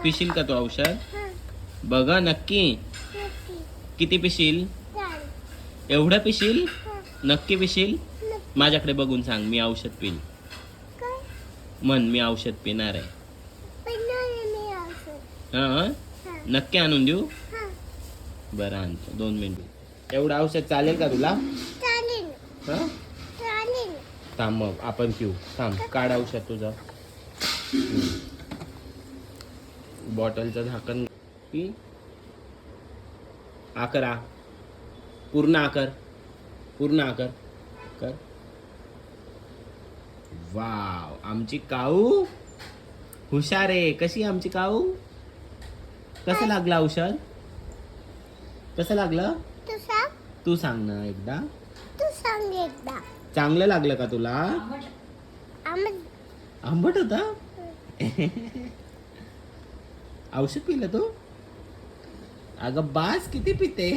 पिशील का तू औषध? बघा नक्की. किती पिशील? एवढं पिशील? नक्की पिशील? माझ्याकडे बघून सांग, मी औषध पिल. म्हण, मी औषध पिणार आहे. हा, नक्की आणून देऊ? बरं आणतो, 2 मिनिट. एवढं औषध चालेल का तुला? हा, थांब मग आपण पिऊ. थांब, काढ औषध तुझं. बॉटलचं झाकण पी. आकर. पूर्ण आकर. पूर्ण आकर कर. वाव, आमची काऊ हुशार आहे. कशी आमची काऊ? कसं लागलं औषध? कसं लागलं? तू सांग ना एकदा. चांगलं लागलं का तुला? आंबट होता. औषध पिलं तू? अगं बास, किती पिते?